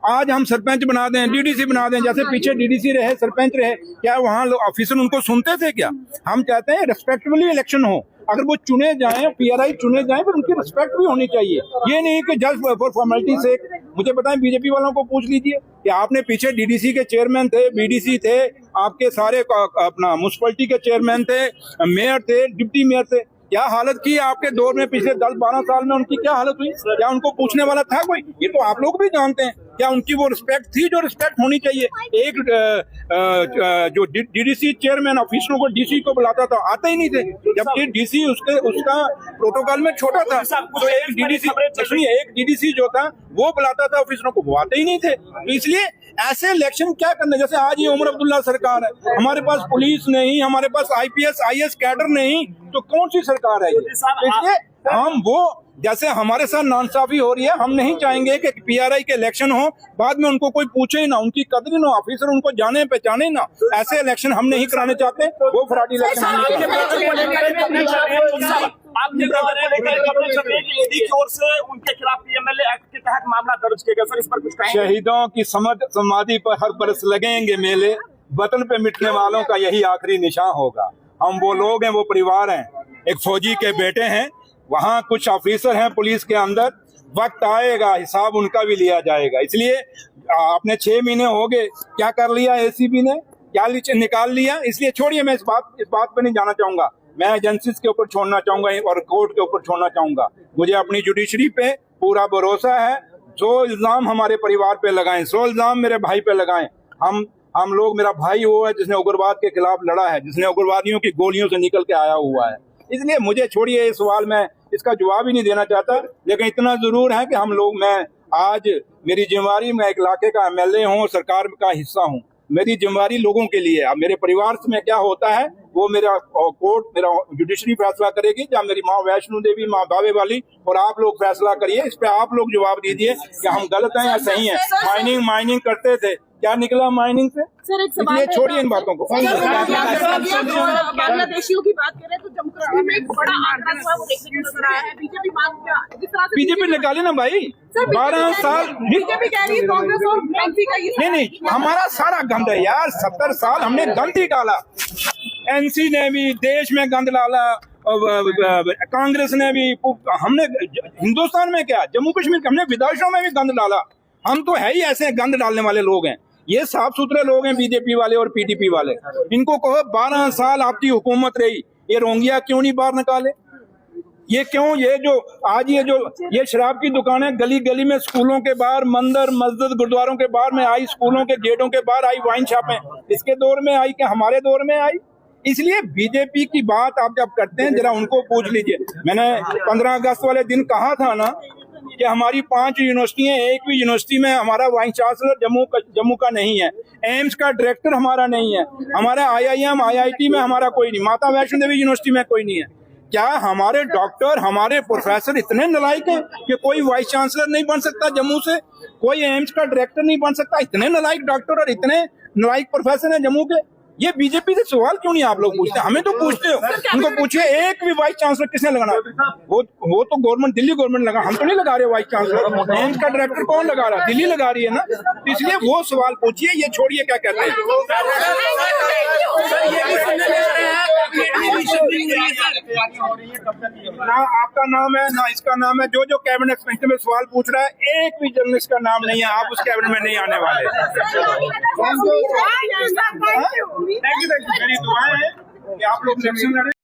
आज हम सरपंच बना दें, डीडीसी बना दें, जैसे पीछे डीडीसी रहे, सरपंच रहे, क्या वहाँ ऑफिसर उनको सुनते थे क्या? हम चाहते हैं रिस्पेक्टफुली इलेक्शन हो, अगर वो चुने जाएं, पीआरआई चुने जाएं, पर उनकी रिस्पेक्ट भी होनी चाहिए। ये नहीं कि जस्ट फॉर फॉर्मेलिटी से। मुझे बताएं, बीजेपी वालों को पूछ लीजिए कि आपने पीछे डीडीसी के चेयरमैन थे, बीडीसी थे, आपके सारे अपना म्युनिसिपैलिटी के चेयरमैन थे, मेयर थे, डिप्टी मेयर थे, क्या हालत की आपके दौर में पिछले 10-12 साल में? उनकी क्या हालत हुई? क्या उनको पूछने वाला था कोई? ये तो आप लोग भी जानते हैं। क्या उनकी वो रिस्पेक्ट थी जो रिस्पेक्ट होनी चाहिए? एक जो डीडीसी चेयरमैन ऑफिसरों को डीसी को बुलाता था, आते ही नहीं थे, जबकि डीसी उसका प्रोटोकॉल में छोटा था। तो एक डीडीसी जो था वो बुलाता था ऑफिसरों को, वो आते ही नहीं थे। तो इसलिए ऐसे इलेक्शन क्या करना? जैसे आज ये उमर अब्दुल्ला सरकार है, हमारे पास पुलिस नहीं, हमारे पास आईपीएस आईएएस कैडर नहीं, तो कौन सी सरकार है ये? इसलिए हम वो जैसे हमारे साथ नाइंसाफी हो रही है, हम नहीं चाहेंगे कि पीआरआई के इलेक्शन हो, बाद में उनको कोई पूछे ही ना, उनकी कदर ही ना, ऑफिसर उनको जाने पहचाने ना। ऐसे इलेक्शन हम नहीं कराने चाहते, वो फ्रॉडी इलेक्शन हम नहीं कराते। शहीदों की समाधि पर हर बरस लगेंगे मेले, वतन पे मिटने वालों का यही आखिरी निशान होगा। हम वो लोग हैं, वो परिवार हैं, एक फौजी के बेटे हैं, वहाँ कुछ ऑफिसर हैं पुलिस के अंदर, वक्त आएगा हिसाब उनका भी लिया जाएगा। इसलिए आपने 6 महीने हो गए, क्या कर लिया एसीबी ने, क्या निकाल लिया? इसलिए छोड़िए, मैं इस बात पे नहीं जाना चाहूंगा। मैं एजेंसीज के ऊपर छोड़ना चाहूंगा और कोर्ट के ऊपर छोड़ना चाहूंगा। मुझे अपनी जुडिशरी पे पूरा भरोसा है। जो इल्जाम हमारे परिवार पे लगाएं, सो इल्जाम मेरे भाई पे लगाएं। हम लोग, मेरा भाई वो है जिसने उग्रवाद के खिलाफ लड़ा है, जिसने उग्रवादियों की गोलियों से निकल के आया हुआ है। इसलिए मुझे छोड़िए, ये सवाल मैं इसका जवाब ही नहीं देना चाहता, लेकिन इतना जरूर है कि हम लोग, मैं आज मेरी जिम्मेवारी, मैं एक इलाके का एमएलए हूँ, सरकार का हिस्सा हूँ, मेरी जिम्मेवारी लोगों के लिए। अब मेरे परिवार में क्या होता है वो मेरा कोर्ट, मेरा जुडिशरी फैसला करेगी, या मेरी माँ वैष्णो देवी, माँ बावे वाली, और आप लोग फैसला करिए। इस पे आप लोग जवाब दीजिए कि हम गलत हैं या सही हैं। माइनिंग करते थे, क्या निकला माइनिंग से? इसलिए छोड़िए इन बातों को। बांग्लादेशियों की बात करें तो जम्मू कश्मीर में एक बड़ा आंकड़ा जो है वो देखने को नजर आया है। बीजेपी निकाले ना भाई, 12 साल बीजेपी कह रही है कांग्रेस और एनसी का ये नहीं, हमारा सारा गंद है यार। 70 साल हमने गंद ही डाला, एनसी ने भी देश में गंद डाला, कांग्रेस ने भी, हमने हिंदुस्तान में क्या, जम्मू कश्मीर हमने विदेशों में भी गंद डाला। हम तो है ही ऐसे गंद डालने वाले लोग हैं। ये साफ सुथरे लोग हैं बीजेपी वाले और पीडीपी वाले। इनको कहो 12 साल आपकी हुकूमत रही, ये रोंगिया क्यों नहीं बाहर निकाले? ये क्यों, ये शराब की दुकानें गली गली में, स्कूलों के बाहर, मंदिर मस्जिद गुरुद्वारों के बाहर में आई, स्कूलों के गेटों के बाहर आई वाइन शॉपें, इसके दौर में आई क्या हमारे दौर में आई? इसलिए बीजेपी की बात आप जब करते हैं, जरा उनको पूछ लीजिए। मैंने 15 अगस्त वाले दिन कहा था ना कि हमारी 5 यूनिवर्सिटी हैं, एक भी यूनिवर्सिटी में हमारा वाइस चांसलर जम्मू का नहीं है, एम्स का डायरेक्टर हमारा नहीं है, हमारे आईआईएम आईआईटी में हमारा कोई नहीं, माता वैष्णो देवी यूनिवर्सिटी में कोई नहीं है। क्या हमारे डॉक्टर, हमारे प्रोफेसर इतने नालायक हैं कि कोई वाइस चांसलर नहीं बन सकता जम्मू से, कोई एम्स का डायरेक्टर नहीं बन सकता? इतने नालायक डॉक्टर और इतने नालायक प्रोफेसर हैं जम्मू के। ये बीजेपी से सवाल क्यों नहीं आप लोग पूछते? हमें तो पूछते हो, उनको पूछिए एक भी वाइस चांसलर किसने लगाना? वो तो गवर्नमेंट, दिल्ली गवर्नमेंट लगा, हम तो नहीं लगा रहे वाइस चांसलर। एम्स का डायरेक्टर कौन लगा रहा? दिल्ली लगा रही है ना। तो इसलिए वो सवाल पूछिए, ये छोड़िए क्या कहते हैं। ना आपका नाम है ना इसका नाम है, जो कैबिनेट मिनिस्टर में सवाल पूछ रहा है, एक भी जर्नलिस्ट का नाम नहीं है, आप उस कैबिनेट में नहीं आने वाले। मेरी दुआएं हैं कि आप लोग इलेक्शन लड़े।